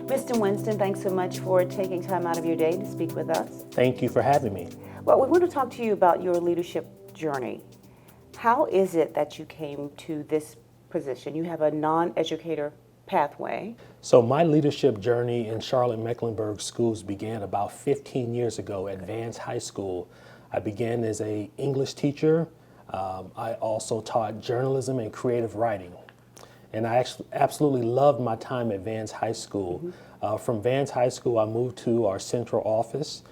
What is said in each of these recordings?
Mr. Winston, thanks so much for taking time out of your day to speak with us. Thank you for having me. Well, we want to talk to you about your leadership journey. How is it that you came to this position? You have a non-educator pathway. So my leadership journey in Charlotte-Mecklenburg schools began about 15 years ago at Vance High School. I began as an English teacher. I also taught journalism and creative writing. And I actually absolutely loved my time at Vance High School. From Vance High School, I moved to our central office,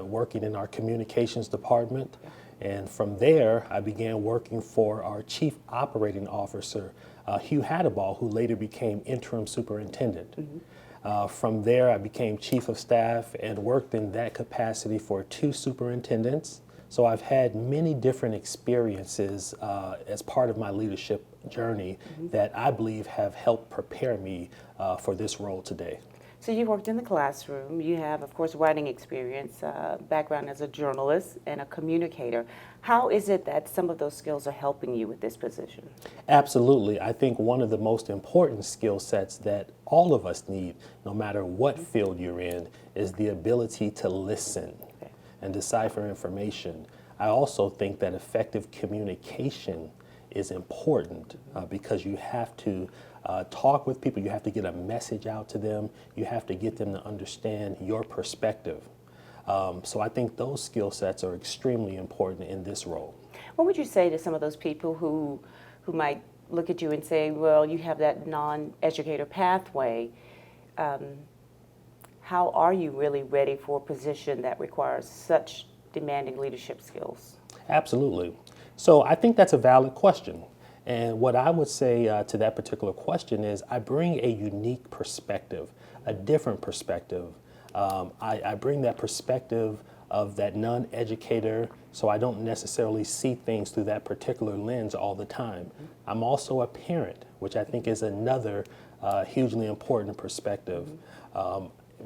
working in our communications department. And from there, I began working for our chief operating officer, Hugh Hadaball, who later became interim superintendent. From there, I became chief of staff and worked in that capacity for 2 superintendents. So I've had many different experiences as part of my leadership journey that I believe have helped prepare me for this role today. So you worked in the classroom. You have, of course, writing experience, background as a journalist and a communicator. How is it that some of those skills are helping you with this position? Absolutely. I think one of the most important skill sets that all of us need, no matter what field you're in, is the ability to listen and decipher information. I also think that effective communication is important because you have to talk with people, you have to get a message out to them, you have to get them to understand your perspective. So I think those skill sets are extremely important in this role. What would you say to some of those people who might look at you and say, well, you have that non-educator pathway. How are you really ready for a position that requires such demanding leadership skills? Absolutely. So I think that's a valid question. And what I would say to that particular question is I bring a unique perspective, a different perspective. I bring that perspective of that non-educator, so I don't necessarily see things through that particular lens all the time. I'm also a parent, which I think is another hugely important perspective.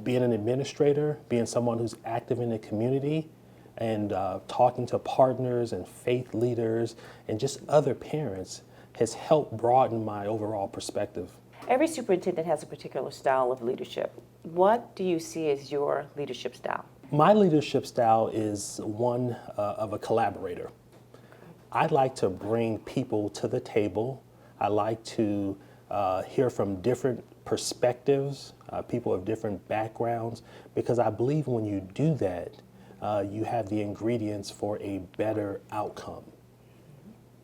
Being an administrator, being someone who's active in the community, and talking to partners and faith leaders and just other parents has helped broaden my overall perspective. Every superintendent has a particular style of leadership. What do you see as your leadership style? My leadership style is one of a collaborator. I like to bring people to the table. I like to hear from different perspectives, people of different backgrounds, because I believe when you do that, you have the ingredients for a better outcome.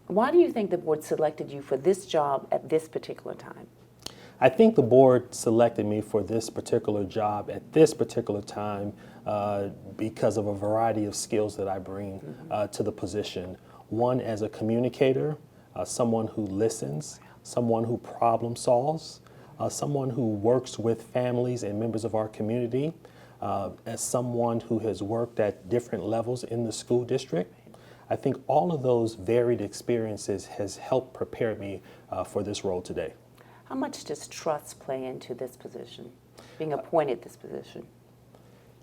Why do you think the board selected you for this job at this particular time? I think the board selected me for this particular job at this particular time because of a variety of skills that I bring to the position. One, as a communicator, someone who listens, someone who problem solves, someone who works with families and members of our community, as someone who has worked at different levels in the school district. I think all of those varied experiences has helped prepare me for this role today. How much does trust play into this position, being appointed this position?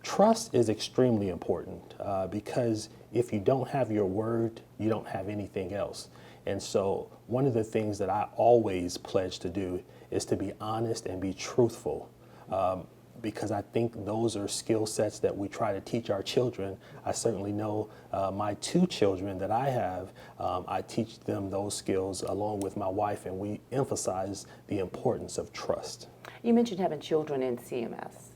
Trust is extremely important because if you don't have your word, you don't have anything else. And so one of the things that I always pledge to do is to be honest and be truthful. Because I think those are skill sets that we try to teach our children. I certainly know my 2 children that I have, I teach them those skills along with my wife, and we emphasize the importance of trust. You mentioned having children in CMS.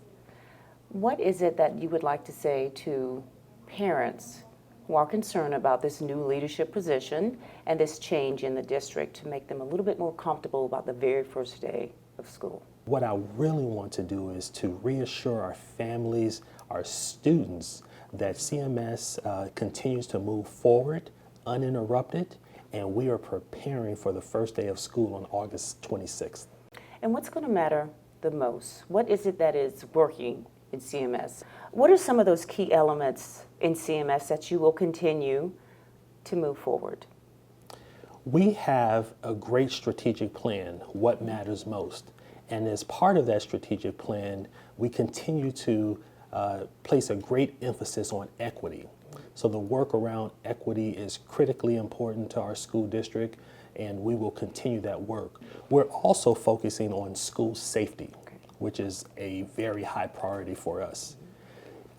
What is it that you would like to say to parents who are concerned about this new leadership position and this change in the district to make them a little bit more comfortable about the very first day of school? What I really want to do is to reassure our families, our students, that CMS continues to move forward uninterrupted, and we are preparing for the first day of school on August 26th. And what's going to matter the most? What is it that is working in CMS? What are some of those key elements in CMS that you will continue to move forward? We have a great strategic plan, what matters most. And as part of that strategic plan, we continue to place a great emphasis on equity. So the work around equity is critically important to our school district, and we will continue that work. We're also focusing on school safety. which is a very high priority for us.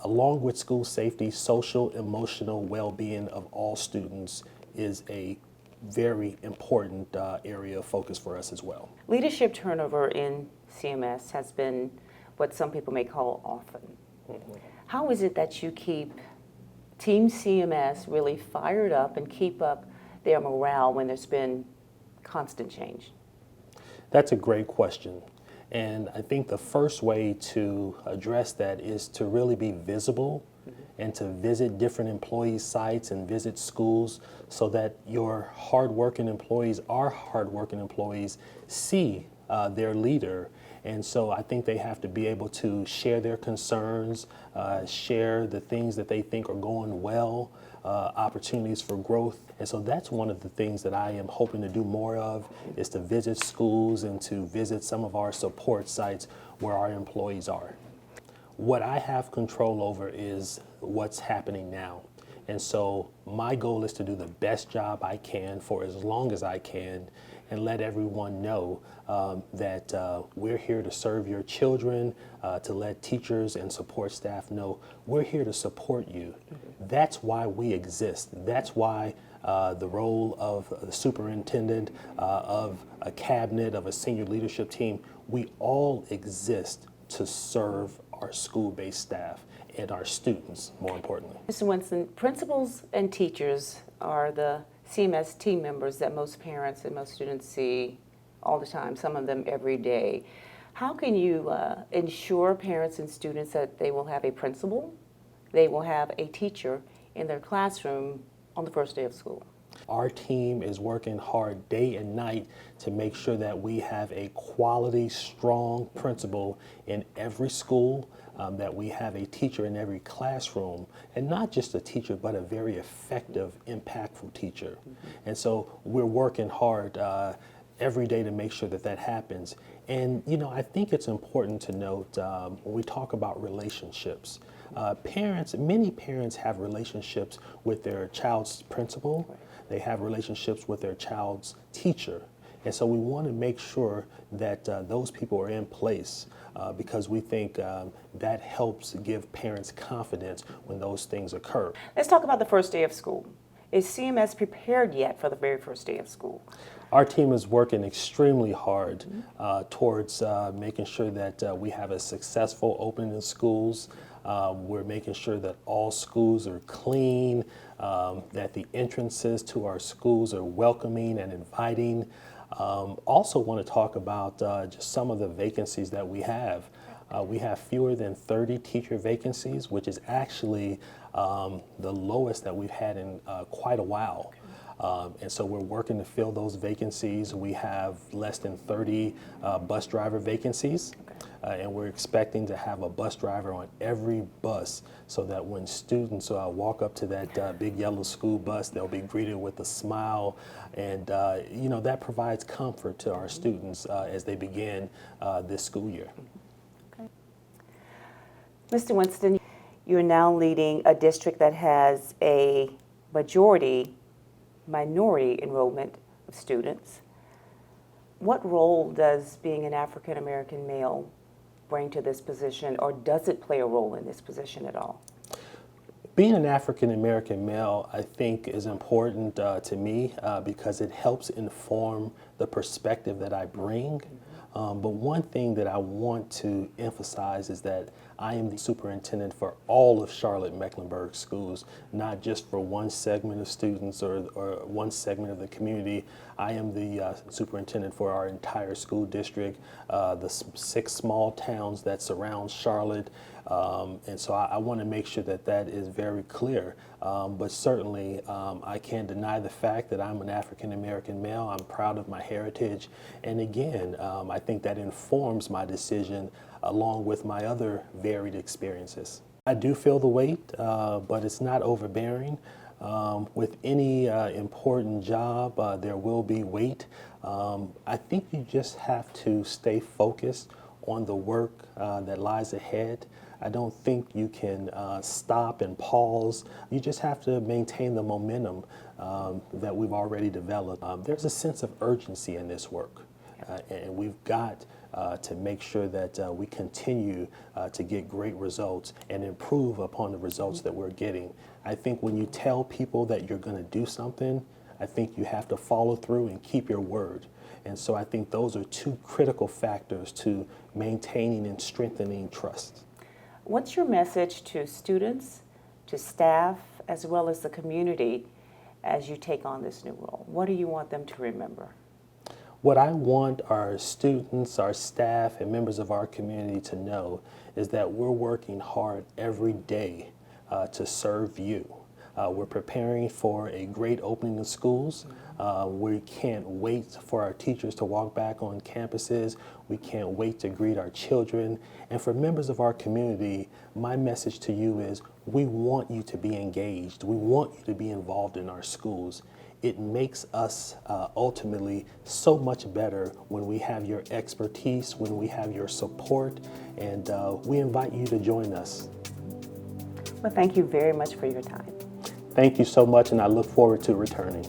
Along with school safety, social, emotional well-being of all students is a very important area of focus for us as well. Leadership turnover in CMS has been what some people may call often. How is it that you keep Team CMS really fired up and keep up their morale when there's been constant change? That's a great question. And I think the first way to address that is to really be visible and to visit different employee sites and visit schools so that your hardworking employees, our hardworking employees, see their leader. And so I think they have to be able to share their concerns, share the things that they think are going well, opportunities for growth. And so that's one of the things that I am hoping to do more of, is to visit schools and to visit some of our support sites where our employees are. What I have control over is what's happening now. And so my goal is to do the best job I can for as long as I can and let everyone know that we're here to serve your children, to let teachers and support staff know we're here to support you. That's why we exist. That's why the role of the superintendent, of a cabinet, of a senior leadership team, we all exist to serve our school-based staff and our students, more importantly. Mr. Winston, principals and teachers are the CMS team members that most parents and most students see all the time, some of them every day. How can you ensure parents and students that they will have a principal, they will have a teacher in their classroom on the first day of school? Our team is working hard day and night to make sure that we have a quality, strong principal in every school, that we have a teacher in every classroom, and not just a teacher, but a very effective, impactful teacher. And so we're working hard every day to make sure that that happens. And, you know, I think it's important to note when we talk about relationships, many parents have relationships with their child's principal. They have relationships with their child's teacher. And so we want to make sure that those people are in place because we think that helps give parents confidence when those things occur. Let's talk about the first day of school. Is CMS prepared yet for the very first day of school? Our team is working extremely hard towards making sure that we have a successful opening of schools. We're making sure that all schools are clean, that the entrances to our schools are welcoming and inviting. Also want to talk about just some of the vacancies that we have. We have fewer than 30 teacher vacancies, which is actually the lowest that we've had in quite a while. And so we're working to fill those vacancies. We have less than 30 bus driver vacancies. And we're expecting to have a bus driver on every bus so that when students walk up to that big yellow school bus, they'll be greeted with a smile. And, you know, that provides comfort to our students as they begin this school year. Okay. Mr. Winston, you're now leading a district that has a minority enrollment of students. What role does being an African-American male bring to this position, or does it play a role in this position at all? Being an African-American male, I think, is important to me because it helps inform the perspective that I bring. But one thing that I want to emphasize is that I am the superintendent for all of Charlotte-Mecklenburg schools, not just for one segment of students or one segment of the community. I am the superintendent for our entire school district, the 6 small towns that surround Charlotte. And so I want to make sure that that is very clear. But certainly I can't deny the fact that I'm an African-American male. I'm proud of my heritage. And again, I think that informs my decision along with my other varied experiences. I do feel the weight, but it's not overbearing. With any important job, there will be weight. I think you just have to stay focused on the work that lies ahead. I don't think you can stop and pause. You just have to maintain the momentum that we've already developed. There's a sense of urgency in this work. And we've got to make sure that we continue to get great results and improve upon the results that we're getting. I think when you tell people that you're going to do something, I think you have to follow through and keep your word. And so I think those are two critical factors to maintaining and strengthening trust. What's your message to students, to staff, as well as the community as you take on this new role? What do you want them to remember? What I want our students, our staff, and members of our community to know is that we're working hard every day to serve you. We're preparing for a great opening of schools. We can't wait for our teachers to walk back on campuses. We can't wait to greet our children. And for members of our community, my message to you is we want you to be engaged. We want you to be involved in our schools. It makes us ultimately so much better when we have your expertise, when we have your support, and we invite you to join us. Well, thank you very much for your time. Thank you so much, and I look forward to returning.